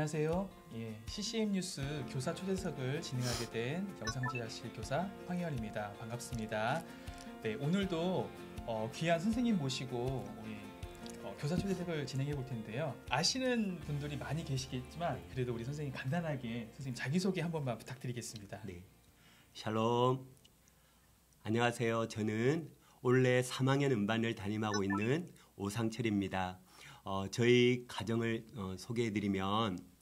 안녕하세요. CCM 뉴스 교사 초대석을 진행하게 된 영상제작실 교사 황희열입니다. 반갑습니다. 네, 오늘도 귀한 선생님 모시고 우리 교사 초대석을 진행해 볼 텐데요. 아시는 분들이 많이 계시겠지만 그래도 우리 선생님 간단하게 선생님 자기소개 한 번만 부탁드리겠습니다. 네, 샬롬. 안녕하세요. 저는 올해 3학년 음반을 담임하고 있는 오상철입니다. 저희 가정을 소개해드리면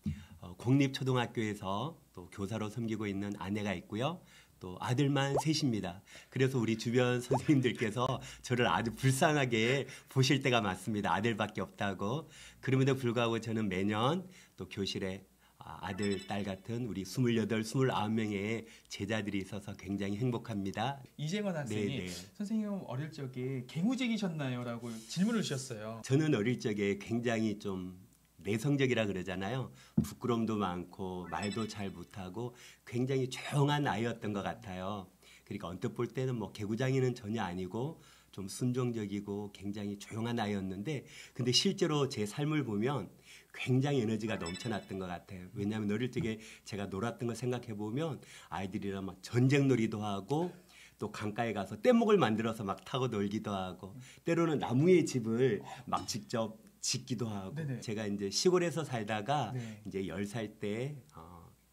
공립초등학교에서 또 교사로 섬기고 있는 아내가 있고요. 또 아들만 셋입니다. 그래서 우리 주변 선생님들께서 저를 아주 불쌍하게 보실 때가 많습니다. 아들밖에 없다고. 그럼에도 불구하고 저는 매년 또 교실에 아들, 딸 같은 우리 28, 29명의 제자들이 있어서 굉장히 행복합니다. 이재건 학생이 네네. 선생님 어릴 적에 개무직이셨나요? 라고 질문을 주셨어요. 저는 어릴 적에 굉장히 좀 내성적이라 그러잖아요. 부끄럼도 많고 말도 잘 못하고 굉장히 조용한 아이였던 것 같아요. 그러니까 언뜻 볼 때는 뭐 개구장이는 전혀 아니고 좀 순종적이고 굉장히 조용한 아이였는데 근데 실제로 제 삶을 보면 굉장히 에너지가 넘쳐났던 것 같아요. 왜냐하면 어릴 적에 제가 놀았던 걸 생각해 보면 아이들이랑 막 전쟁놀이도 하고 또 강가에 가서 뗏목을 만들어서 막 타고 놀기도 하고 때로는 나무의 집을 막 직접 짓기도 하고 네네. 제가 이제 시골에서 살다가 네. 이제 10살 때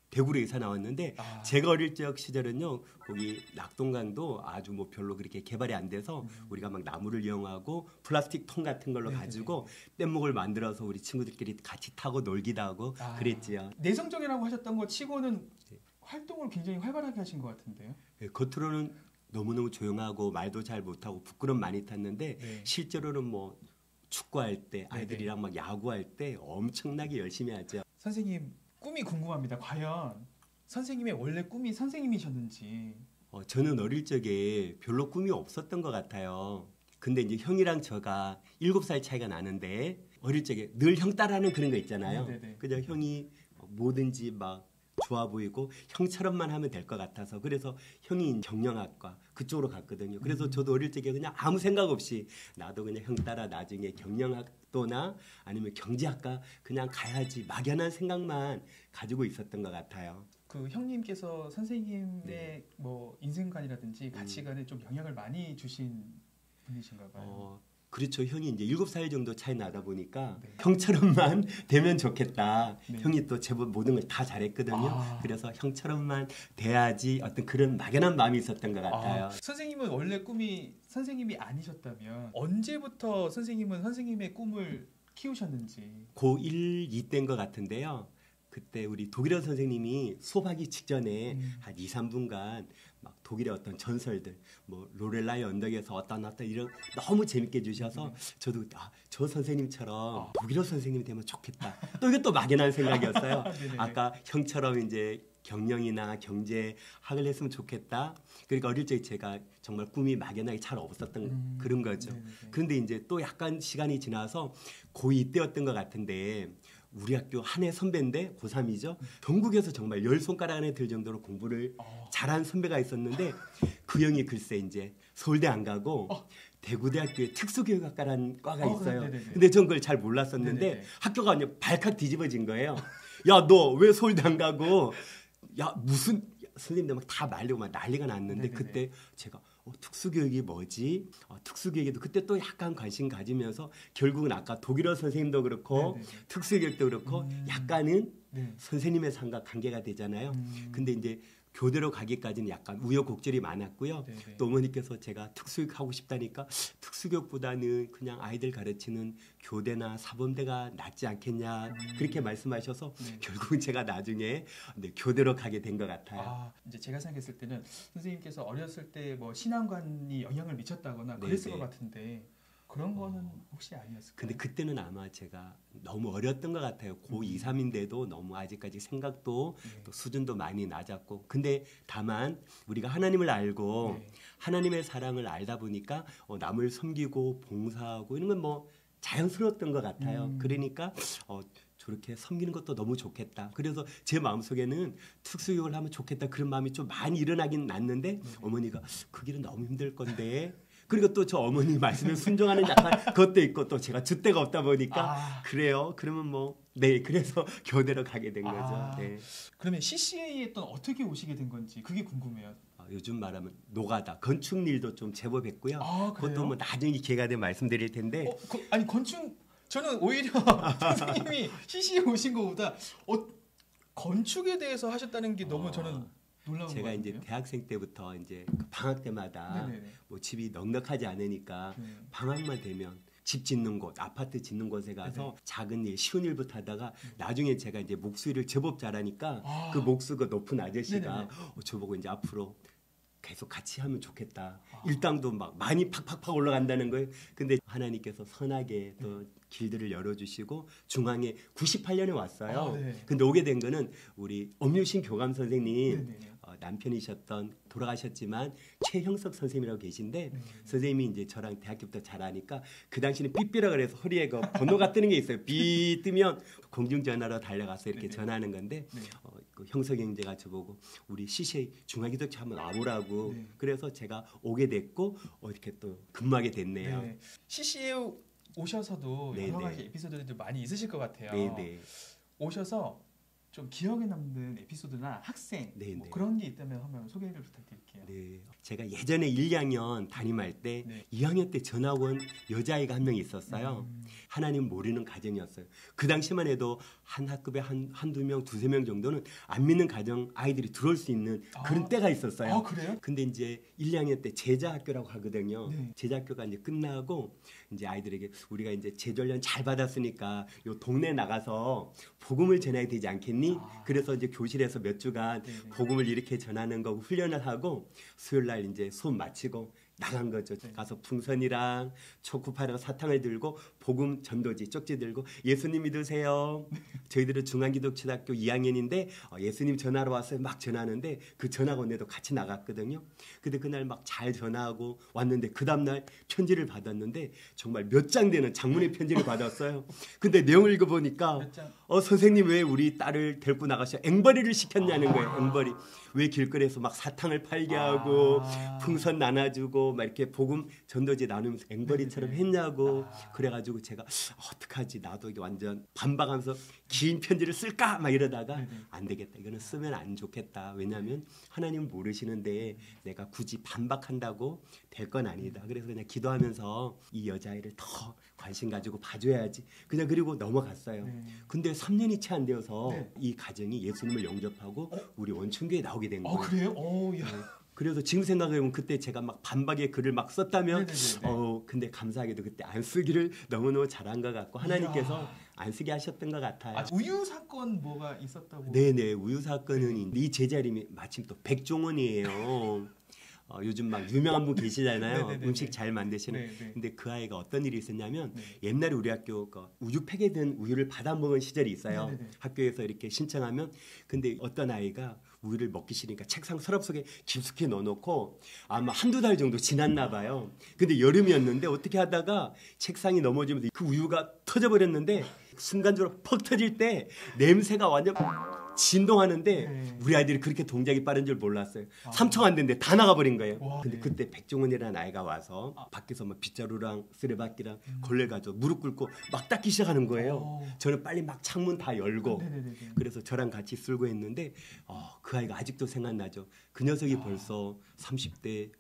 대구로 이사 나왔는데 제가 어릴 적 시절은요 거기 낙동강도 아주 뭐 별로 그렇게 개발이 안 돼서 우리가 막 나무를 이용하고 플라스틱 통 같은 걸로 네네네. 가지고 뗏목을 만들어서 우리 친구들끼리 같이 타고 놀기도 하고 그랬지요. 내성적이라고 하셨던 것 치고는 활동을 굉장히 활발하게 하신 것 같은데요. 네, 겉으로는 너무너무 조용하고 말도 잘 못하고 부끄럼 많이 탔는데 네. 실제로는 뭐 축구할 때 아이들이랑 막 야구할 때 엄청나게 열심히 하죠. 선생님 꿈이 궁금합니다. 과연 선생님의 원래 꿈이 선생님이셨는지. 저는 어릴 적에 별로 꿈이 없었던 것 같아요. 근데 이제 형이랑 저가 7살 차이가 나는데 어릴 적에 늘 형 따라하는 그런 거 있잖아요. 네네. 그냥 형이 뭐든지 막 좋아 보이고 형처럼만 하면 될 것 같아서 그래서 형이 경영학과 그쪽으로 갔거든요. 그래서 저도 어릴 적에 그냥 아무 생각 없이 나도 그냥 형 따라 나중에 경영학도나 아니면 경제학과 그냥 가야지 막연한 생각만 가지고 있었던 것 같아요. 그 형님께서 선생님의 뭐 인생관이라든지 가치관에 좀 영향을 많이 주신 분이신가 봐요. 그렇죠. 형이 이제 7살 정도 차이 나다 보니까 네. 형처럼만 되면 좋겠다. 네. 형이 또 제법 모든 걸 다 잘했거든요. 그래서 형처럼만 돼야지 어떤 그런 막연한 마음이 있었던 것 같아요. 선생님은 원래 꿈이 선생님이 아니셨다면 언제부터 선생님은 선생님의 꿈을 키우셨는지. 고1, 2때인 것 같은데요. 그때 우리 독일어 선생님이 수업하기 직전에 한 2, 3분간 막 독일의 어떤 전설들, 뭐 로렐라의 언덕에서 어떤 이런 너무 재밌게 주셔서 저도 저 선생님처럼 독일어 선생님이 되면 좋겠다. 또 이게 또 막연한 생각이었어요. 아까 형처럼 이제 경영이나 경제학을 했으면 좋겠다. 그러니까 어릴 때 제가 정말 꿈이 막연하게 잘 없었던 그런 거죠. 네네네. 그런데 이제 또 약간 시간이 지나서 고2 때였던 것 같은데 우리 학교 한 해 선배인데 고3이죠. 전국에서 정말 10손가락 안에 들 정도로 공부를 잘한 선배가 있었는데 그 형이 글쎄 이제 서울대 안 가고 대구대학교에 특수교육학과라는 과가 있어요. 네네네. 근데 전 그걸 잘 몰랐었는데 네네네. 학교가 완전 발칵 뒤집어진 거예요. 야, 너 왜 서울대 안 가고 야 무슨 선생님들 막 다 말리고 막 난리가 났는데 네네네. 그때 제가 특수교육이 뭐지? 특수교육에도 그때 또 약간 관심 가지면서 결국은 아까 독일어 선생님도 그렇고 네네네. 특수교육도 그렇고 약간은 네. 선생님의 삶과 관계가 되잖아요. 근데 이제 교대로 가기까지는 약간 우여곡절이 많았고요. 네네. 또 어머니께서 제가 특수교육 하고 싶다니까 특수교육보다는 그냥 아이들 가르치는 교대나 사범대가 낫지 않겠냐 그렇게 말씀하셔서 결국은 제가 나중에 교대로 가게 된 것 같아요. 이제 제가 생각했을 때는 선생님께서 어렸을 때 뭐 신앙관이 영향을 미쳤다거나 그랬을 네네. 것 같은데 그런 거는 혹시 아니었을까요? 근데 그때는 아마 제가 너무 어렸던 것 같아요. 고2, 3인데도 너무 아직까지 생각도 또 수준도 많이 낮았고. 근데 다만 우리가 하나님을 알고 하나님의 사랑을 알다 보니까 남을 섬기고 봉사하고 이런 건 뭐 자연스러웠던 것 같아요. 그러니까 저렇게 섬기는 것도 너무 좋겠다. 그래서 제 마음속에는 특수교육을 하면 좋겠다. 그런 마음이 좀 많이 일어나긴 났는데 어머니가 그 길은 너무 힘들 건데 그리고 또 저 어머니 말씀에 순종하는 약간 그것도 있고 또 제가 줏대가 없다 보니까 그래요. 그러면 뭐 네, 그래서 교대로 가게 된 아. 거죠. 네. 그러면 CCA에 또 어떻게 오시게 된 건지 그게 궁금해요. 요즘 말하면 노가다, 건축 일도 좀 제법 했고요. 아, 그래요? 그것도 뭐 나중에 기회가 되면 말씀드릴 텐데. 아니 건축 저는 오히려 선생님이 CC에 오신 것보다 건축에 대해서 하셨다는 게 너무 저는 놀라운 것 제가 같아요. 이제 대학생 때부터 이제 그 방학 때마다 네네네. 뭐 집이 넉넉하지 않으니까 네. 방학만 되면 집 짓는 곳, 아파트 짓는 곳에 가서 네네. 작은 일, 쉬운 일부터 하다가 나중에 제가 이제 목수일을 제법 잘하니까 아. 그 목수가 높은 아저씨가 네네네. 저보고 이제 앞으로 계속 같이 하면 좋겠다. 아. 일당도 막 많이 팍팍팍 올라간다는 거예요. 근데 하나님께서 선하게 또 길들을 열어주시고 중앙에 98년에 왔어요. 아, 네. 근데 오게 된 거는 우리 엄유신 교감 선생님 네네. 남편이셨던 돌아가셨지만 최형석 선생님이라고 계신데 네. 선생님이 이제 저랑 대학교부터 잘 아니까 그 당시는 삐삐라 그래서 허리에 그 번호가 뜨는 게 있어요. 삐 뜨면 공중전화로 달려가서 이렇게 네네. 전화하는 건데 네. 그 형석 형제가 저보고 우리 CCA 중앙기독교 한번 와보라고 네. 그래서 제가 오게 됐고 이렇게 또 근무하게 됐네요. 네. CC에 오셔서도 네네. 여러 가지 에피소드들도 많이 있으실 것 같아요. 네네. 오셔서 좀 기억에 남는 에피소드나 학생 네네. 뭐 그런 게 있다면 한번 소개를 부탁드릴게요. 네. 제가 예전에 1, 2학년 담임할 때 네. 2학년 때 전학 온 여자아이가 한 명 있었어요. 하나님 모르는 가정이었어요. 그 당시만 해도 한 학급에 한두 명, 두세 명 정도는 안 믿는 가정 아이들이 들어올 수 있는 그런 때가 있었어요. 아, 그래요? 근데 이제 1, 2학년 때 제자 학교라고 하거든요. 네. 제자 학교가 이제 끝나고 이제 아이들에게 우리가 이제 제전련 잘 받았으니까 요 동네 나가서 복음을 전해야 되지 않겠니? 그래서 이제 교실에서 몇 주간 네네. 복음을 이렇게 전하는 거 훈련을 하고 수요일 날 이제 수업 마치고 나간 거죠. 네. 가서 풍선이랑 초코파이랑 사탕을 들고 복음 전도지 쪽지 들고 예수님 믿으세요. 저희들은 중앙기독초등학교 2학년인데 예수님 전화로 왔어요. 막 전하는데 그 전학 온데도 같이 나갔거든요. 근데 그날 막 잘 전화하고 왔는데 그 다음날 편지를 받았는데 정말 몇 장 되는 장문의 편지를 받았어요. 근데 내용을 읽어보니까 몇 장? 선생님 왜 우리 딸을 데리고 나가셔 앵벌이를 시켰냐는 거예요. 앵벌이 왜 길거리에서 막 사탕을 팔게 하고 풍선 나눠주고 막 이렇게 복음 전도지 나누면서 앵벌이처럼 네네. 했냐고 그래가지고 제가 어떡하지 나도 이게 완전 반박하면서 긴 편지를 쓸까 막 이러다가 네네. 안 되겠다 이거는 쓰면 안 좋겠다 왜냐하면 하나님 모르시는데 내가 굳이 반박한다고 될 건 아니다 그래서 그냥 기도하면서 이 여자아이를 더 관심 가지고 봐줘야지 그냥 그리고 넘어갔어요. 네. 근데 3년이 채 안 되어서 네. 이 가정이 예수님을 영접하고 우리 원춘교에 나오게 된 거예요. 그래요? 야. 그래서 지금 생각해보면 그때 제가 막 반박의 글을 막 썼다면 네네네네. 근데 감사하게도 그때 안 쓰기를 너무너무 잘한 것 같고 하나님께서 이야. 안 쓰게 하셨던 것 같아요. 우유 사건 뭐가 있었다고? 네네 우유 사건은 이 제자님이 마침 또 백종원이에요. 요즘 막 유명한 분 계시잖아요. 네네네네. 음식 잘 만드시는. 네네. 근데 그 아이가 어떤 일이 있었냐면 네. 옛날에 우리 학교 우유 팩에 든 우유를 받아 먹은 시절이 있어요. 네네네. 학교에서 이렇게 신청하면 근데 어떤 아이가 우유를 먹기 싫으니까 책상 서랍 속에 깊숙이 넣어놓고 아마 한두 달 정도 지났나 봐요. 근데 여름이었는데 어떻게 하다가 책상이 넘어지면서 그 우유가 터져버렸는데 순간적으로 퍽 터질 때 냄새가 완전 진동하는데 네. 우리 아이들이 그렇게 동작이 빠른 줄 몰랐어요. 3초가 안 됐는데 다 나가버린 거예요. 와, 근데 네. 그때 백종원이라는 아이가 와서 밖에서 뭐 빗자루랑 쓰레받기랑 걸레 가지고 무릎 꿇고 막 닦기 시작하는 거예요. 저는 빨리 막 창문 다 열고 네네네네. 그래서 저랑 같이 쓸고 했는데 그 아이가 아직도 생각나죠. 그 녀석이 벌써 30대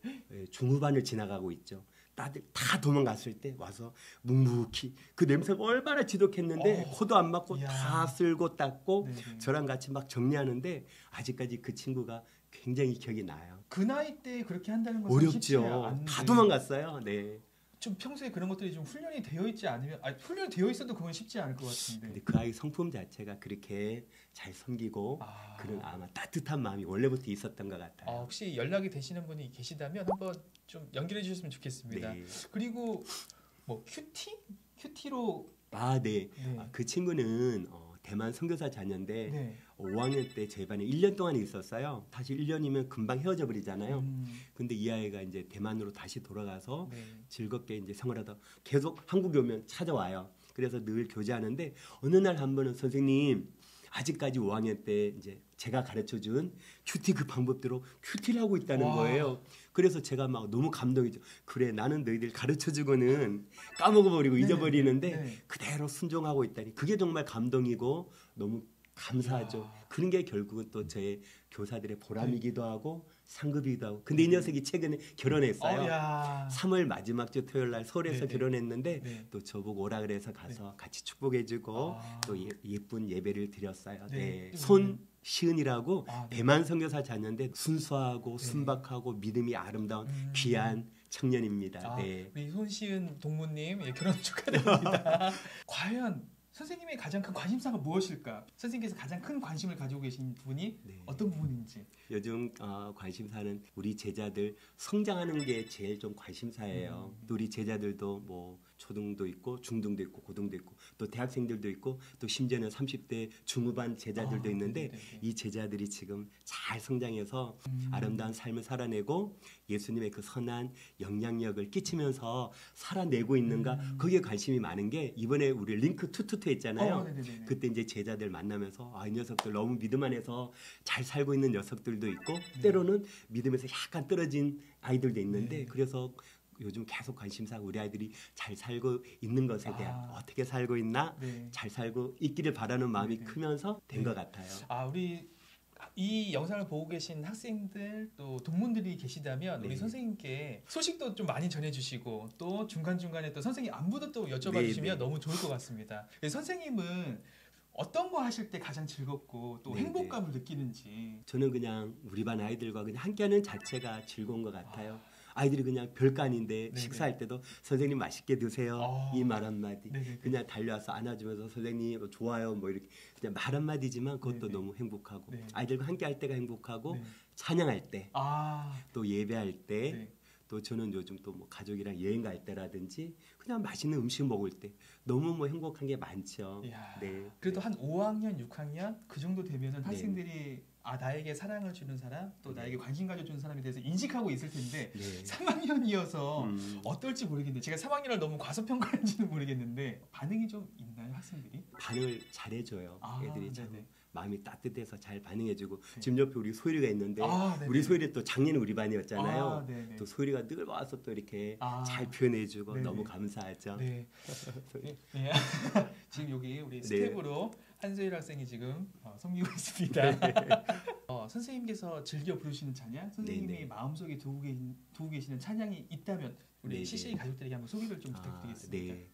중후반을 지나가고 있죠. 다들 다 도망갔을 때 와서 묵묵히 그 냄새가 얼마나 지독했는데 코도 안 막고 이야. 다 쓸고 닦고 네네. 저랑 같이 막 정리하는데 아직까지 그 친구가 굉장히 기억이 나요. 그 나이 때 그렇게 한다는 것은 쉽지 어렵죠. 않은데 다 도망갔어요. 네. 좀 평소에 그런 것들이 좀 훈련이 되어 있지 않으면 훈련이 되어 있어도 그건 쉽지 않을 것 같은데. 근데 그 아이 성품 자체가 그렇게 잘 섬기고 그런 아마 따뜻한 마음이 원래부터 있었던 것 같아요. 혹시 연락이 되시는 분이 계시다면 한번 좀 연결해 주셨으면 좋겠습니다. 네. 그리고 뭐 큐티로 네. 네. 그 친구는 대만 선교사 자녀인데 네. 5학년 때 저희 반에 1년 동안 있었어요. 사실 1년이면 금방 헤어져 버리잖아요. 근데 이 아이가 이제 대만으로 다시 돌아가서 네. 즐겁게 이제 생활하다 계속 한국에 오면 찾아와요. 그래서 늘 교제하는데 어느 날 한 번은 선생님 아직까지 5학년 때 이제 제가 가르쳐준 큐티 그 방법대로 큐티를 하고 있다는 와. 거예요. 그래서 제가 막 너무 감동이죠. 그래 나는 너희들 가르쳐주고는 까먹어버리고 네네. 잊어버리는데 네. 그대로 순종하고 있다니 그게 정말 감동이고 너무 감사하죠. 이야. 그런 게 결국은 또 저의 교사들의 보람이기도 하고 상급이기도 하고. 근데 이 네. 녀석이 최근에 결혼했어요. 야. 3월 마지막 주 토요일 날 서울에서 네네. 결혼했는데 네. 또 저보고 오라 그래서 가서 같이 축복해주고 아. 또 예쁜 예배를 드렸어요. 네. 네. 손시은이라고 아, 네. 대만 선교사 자녀인데 순수하고 네. 순박하고 믿음이 아름다운 귀한 청년입니다. 아, 네. 우리 손시은 동무님 예, 결혼 축하드립니다. 과연 선생님의 가장 큰 관심사가 무엇일까? 선생님께서 가장 큰 관심을 가지고 계신 부분이 네. 어떤 부분인지. 요즘 관심사는 우리 제자들 성장하는 게 제일 좀 관심사예요. 또 우리 제자들도 뭐 초등도 있고 중등도 있고 고등도 있고 또 대학생들도 있고 또 심지어는 30대 중후반 제자들도 있는데 네네네. 이 제자들이 지금 잘 성장해서 아름다운 삶을 살아내고 예수님의 그 선한 영향력을 끼치면서 살아내고 있는가 거기에 관심이 많은 게 이번에 우리 링크 투투투 했잖아요. 네네네. 그때 이제 제자들 만나면서 이 녀석들 너무 믿음 안에서 잘 살고 있는 녀석들도 있고 네. 때로는 믿음에서 약간 떨어진 아이들도 있는데 네. 그래서 요즘 계속 관심사가 우리 아이들이 잘 살고 있는 것에 대한 아. 어떻게 살고 있나 네. 잘 살고 있기를 바라는 마음이 네네. 크면서 된 네. 것 같아요. 우리 이 영상을 보고 계신 학생들 또 동문들이 계시다면 우리 네. 선생님께 소식도 좀 많이 전해주시고 또 중간중간에 또 선생님 안부도 또 여쭤봐 네, 주시면 네. 너무 좋을 것 같습니다. 선생님은 어떤 거 하실 때 가장 즐겁고 또 네, 행복감을 느끼는지. 저는 그냥 우리 반 아이들과 그냥 함께하는 자체가 즐거운 것 같아요. 아이들이 그냥 별거 아닌데 네네. 식사할 때도 선생님 맛있게 드세요 이 말 한마디 네네. 그냥 달려와서 안아주면서 선생님 좋아요 뭐 이렇게 그냥 말 한마디지만 그것도 네네. 너무 행복하고 네. 아이들과 함께할 때가 행복하고 네. 찬양할 때 또 예배할 때 네. 또 저는 요즘 또 뭐 가족이랑 여행 갈 때라든지 그냥 맛있는 음식 먹을 때 너무 뭐 행복한 게 많죠. 이야, 네. 그래도 네. 한 5학년, 6학년 그 정도 되면은 학생들이 나에게 사랑을 주는 사람, 또 나에게 관심 가져주는 사람에 대해서 인식하고 있을 텐데 네. 3학년이어서 어떨지 모르겠는데 제가 3학년을 너무 과소평가한지는 모르겠는데 반응이 좀 있나요, 학생들이? 반응을 잘해줘요. 애들이 참 네네. 마음이 따뜻해서 잘 반응해주고 네. 지금 옆에 우리 소율이가 있는데 네네. 우리 소율이 또 작년에 우리 반이었잖아요. 네네. 또 소율이가 늘 와서 또 이렇게 잘 네. 표현해주고 네네. 너무 감사하죠. 네. 네. 지금 여기 우리 네. 스텝으로 한소율 학생이 지금 섬기고 있습니다. 선생님께서 즐겨 부르시는 찬양, 선생님이 네네. 마음속에 두고 계시는 찬양이 있다면 우리 네네. CCA 가족들에게 한번 소개를 좀 부탁드리겠습니다. 네.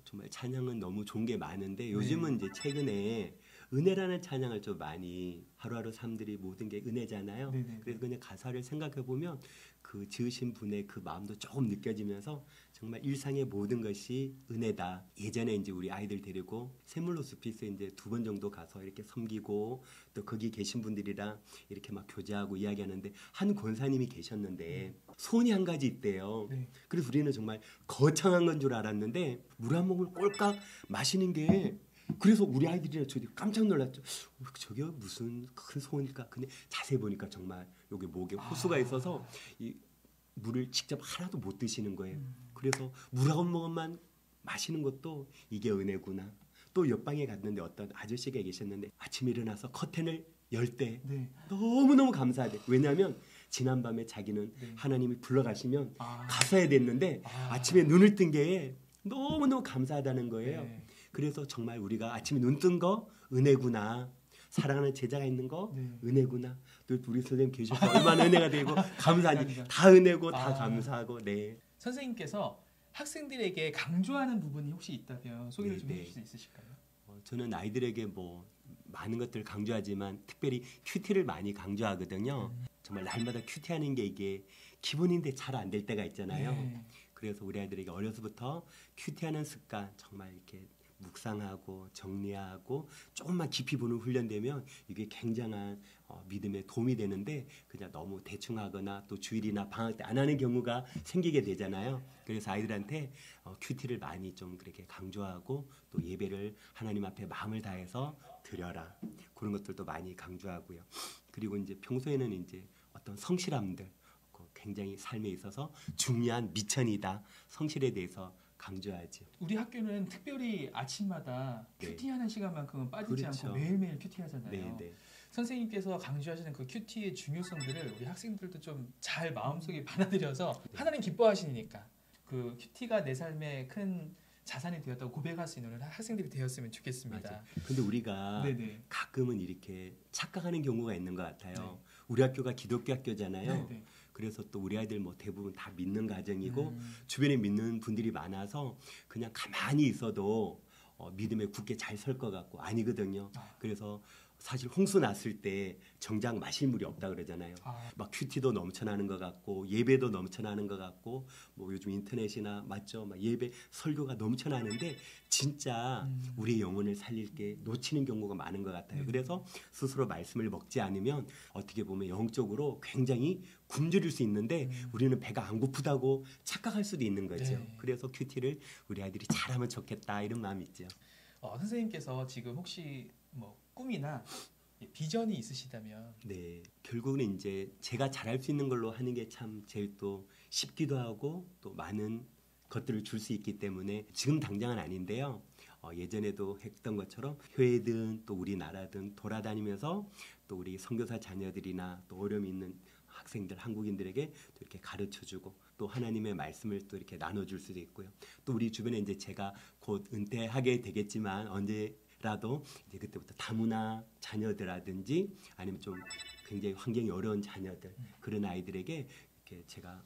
정말 찬양은 너무 좋은 게 많은데 요즘은 이제 최근에 은혜라는 찬양을 좀 많이 하루하루 삶들이 모든 게 은혜잖아요. 네네. 그래서 그냥 가사를 생각해 보면 그 지으신 분의 그 마음도 조금 느껴지면서 정말 일상의 모든 것이 은혜다. 예전에 이제 우리 아이들 데리고 샘물로스피스에 이제 2번 정도 가서 이렇게 섬기고 또 거기 계신 분들이랑 이렇게 막 교제하고 이야기하는데 한 권사님이 계셨는데 소원이 한 가지 있대요. 네. 그래서 우리는 정말 거창한 건 줄 알았는데 물 한 모금 꼴깍 마시는 게 그래서 우리 아이들이랑 저도 깜짝 놀랐죠. 저게 무슨 큰 소원일까? 근데 자세히 보니까 정말 여기 목에 호수가 있어서 이 물을 직접 하나도 못 드시는 거예요. 그래서 물 한 모금만 마시는 것도 이게 은혜구나. 또 옆방에 갔는데 어떤 아저씨가 계셨는데 아침에 일어나서 커튼을 열 때 네. 너무너무 감사하대. 왜냐하면 지난밤에 자기는 네. 하나님이 불러가시면 아. 갔어야 됐는데 아침에 눈을 뜬 게 너무너무 감사하다는 거예요. 네. 그래서 정말 우리가 아침에 눈 뜬 거 은혜구나. 사랑하는 제자가 있는 거 네. 은혜구나. 또 우리 선생님 계셔서 얼마나 은혜가 되고 감사한지 감사합니다. 다 은혜고 다 감사하고 네. 선생님께서 학생들에게 강조하는 부분이 혹시 있다면 소개를 좀 네, 해주실 수 있으실까요? 저는 아이들에게 뭐 많은 것들을 강조하지만 특별히 큐티를 많이 강조하거든요. 정말 날마다 큐티하는 게 이게 기본인데 잘 안 될 때가 있잖아요. 네. 그래서 우리 아이들에게 어려서부터 큐티하는 습관 정말 이렇게 묵상하고 정리하고 조금만 깊이 보는 훈련되면 이게 굉장한 믿음에 도움이 되는데 그냥 너무 대충 하거나 또 주일이나 방학 때 안 하는 경우가 생기게 되잖아요. 그래서 아이들한테 큐티를 많이 좀 그렇게 강조하고 또 예배를 하나님 앞에 마음을 다해서 드려라. 그런 것들도 많이 강조하고요. 그리고 이제 평소에는 이제 어떤 성실함들 굉장히 삶에 있어서 중요한 미천이다. 성실에 대해서 강조하죠. 우리 학교는 특별히 아침마다 네. 큐티하는 시간만큼은 빠지지 그렇죠. 않고 매일매일 큐티하잖아요. 네, 네. 선생님께서 강조하시는 그 큐티의 중요성들을 우리 학생들도 좀 잘 마음속에 받아들여서 하나님 기뻐하시니까 그 큐티가 내 삶의 큰 자산이 되었다고 고백할 수 있는 학생들이 되었으면 좋겠습니다. 맞아. 근데 우리가 네네. 가끔은 이렇게 착각하는 경우가 있는 것 같아요. 네. 우리 학교가 기독교 학교잖아요. 네네. 그래서 또 우리 아이들 뭐 대부분 다 믿는 가정이고 주변에 믿는 분들이 많아서 그냥 가만히 있어도 믿음에 굳게 잘 설 것 같고 아니거든요. 그래서 사실 홍수 났을 때 정작 마실 물이 없다 그러잖아요. 막 큐티도 넘쳐나는 것 같고 예배도 넘쳐나는 것 같고 뭐 요즘 인터넷이나 맞죠? 막 예배 설교가 넘쳐나는데 진짜 우리의 영혼을 살릴 게 놓치는 경우가 많은 것 같아요. 그래서 스스로 말씀을 먹지 않으면 어떻게 보면 영적으로 굉장히 굶주릴 수 있는데 우리는 배가 안 고프다고 착각할 수도 있는 거죠. 네. 그래서 큐티를 우리 아이들이 잘하면 좋겠다 이런 마음이 있죠. 선생님께서 지금 혹시 뭐 꿈이나 비전이 있으시다면 네, 결국은 이제 제가 잘할 수 있는 걸로 하는 게 참 제일 또 쉽기도 하고 또 많은 것들을 줄 수 있기 때문에 지금 당장은 아닌데요. 예전에도 했던 것처럼 교회든 또 우리나라든 돌아다니면서 또 우리 선교사 자녀들이나 또 어려움이 있는 학생들, 한국인들에게 또 이렇게 가르쳐주고 또 하나님의 말씀을 또 이렇게 나눠줄 수도 있고요. 또 우리 주변에 이제 제가 곧 은퇴하게 되겠지만 언제라도 이제 그때부터 다문화 자녀들이라든지 아니면 좀 굉장히 환경이 어려운 자녀들 그런 아이들에게 이렇게 제가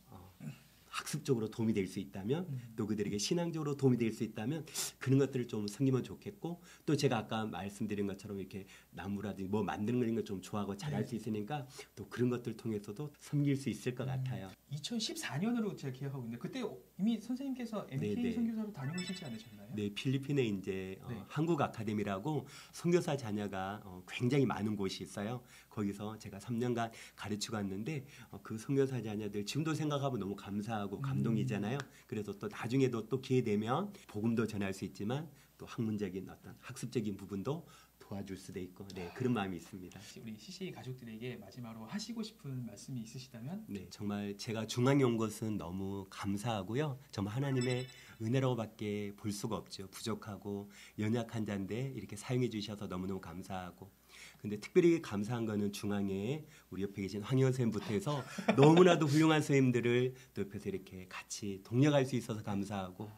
학습적으로 도움이 될 수 있다면 또 그들에게 신앙적으로 도움이 될 수 있다면 그런 것들을 좀 섬기면 좋겠고 또 제가 아까 말씀드린 것처럼 이렇게 나무라든지 뭐 만드는 걸 좀 좋아하고 잘할 수 있으니까 또 그런 것들 통해서도 섬길 수 있을 것 같아요. 2014년으로 제가 기억하고 있는데 그때 이미 선생님께서 MK 네네. 선교사로 다녀오시지 않으셨나요? 네, 필리핀에 이제 네. 한국 아카데미라고 선교사 자녀가 굉장히 많은 곳이 있어요. 거기서 제가 3년간 가르치고 왔는데 그 선교사 자녀들 지금도 생각하면 너무 감사하고 감동이잖아요. 그래서 또 나중에도 또 기회 되면 복음도 전할 수 있지만 또 학문적인 어떤 학습적인 부분도 도와줄 수도 있고 네, 그런 마음이 있습니다. 우리 CCA 가족들에게 마지막으로 하시고 싶은 말씀이 있으시다면? 네, 정말 제가 중앙에 온 것은 너무 감사하고요. 정말 하나님의 은혜로밖에 볼 수가 없죠. 부족하고 연약한 자인데 이렇게 사용해 주셔서 너무너무 감사하고 근데 특별히 감사한 거는 중앙에 우리 옆에 계신 황희원 선생님부터 해서 너무나도 훌륭한 선생님들을 또 옆에서 이렇게 같이 동력할 수 있어서 감사하고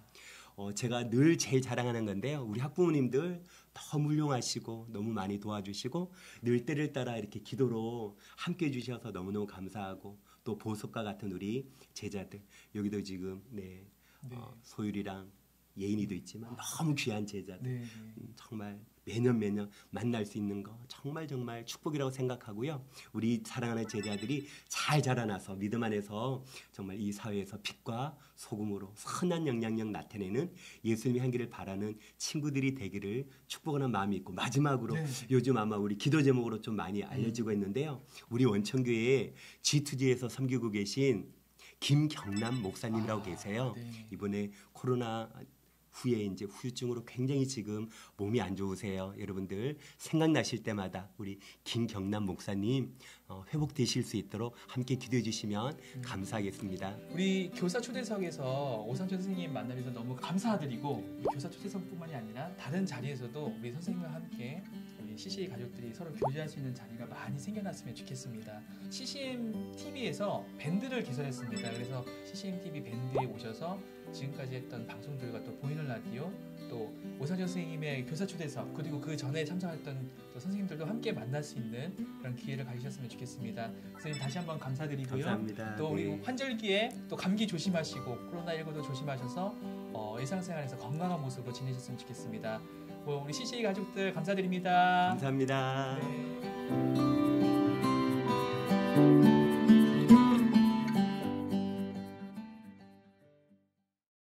제가 늘 제일 자랑하는 건데요. 우리 학부모님들 너무 훌륭하시고 너무 많이 도와주시고 늘 때를 따라 이렇게 기도로 함께 해주셔서 너무너무 감사하고 또 보석과 같은 우리 제자들 여기도 지금 소율이랑 예인이도 있지만 너무 귀한 제자들 정말 매년 만날 수 있는 거 정말 축복이라고 생각하고요. 우리 사랑하는 제자들이 잘 자라나서 믿음 안에서 정말 이 사회에서 빛과 소금으로 선한 영향력 나타내는 예수님의 향기를 바라는 친구들이 되기를 축복하는 마음이 있고 마지막으로 요즘 아마 우리 기도 제목으로 좀 많이 알려지고 있는데요. 우리 원천교회에 G2G에서 섬기고 계신 김경남 목사님이라고 계세요. 이번에 코로나 후에 이제 후유증으로 굉장히 지금 몸이 안 좋으세요. 여러분들 생각나실 때마다 우리 김경남 목사님 회복되실 수 있도록 함께 기도해 주시면 감사하겠습니다. 우리 교사 초대석에서 오상철 선생님 만나면서 너무 감사드리고 교사 초대석뿐만이 아니라 다른 자리에서도 우리 선생님과 함께 우리 CCA 가족들이 서로 교제할 수 있는 자리가 많이 생겨났으면 좋겠습니다. CCM TV에서 밴드를 개설했습니다. 그래서 CCM TV 밴드에 오셔서 지금까지 했던 방송들과 또 보이는 라디오 또 오상철 선생님의 교사 초대석 그리고 그 전에 참석했던 또 선생님들도 함께 만날 수 있는 그런 기회를 가지셨으면 좋겠습니다. 선생님 다시 한번 감사드리고요. 감사합니다. 또 우리 환절기에 또 감기 조심하시고 코로나19도 조심하셔서 일상생활에서 건강한 모습으로 지내셨으면 좋겠습니다. 우리 CCA 가족들 감사드립니다. 감사합니다. 네.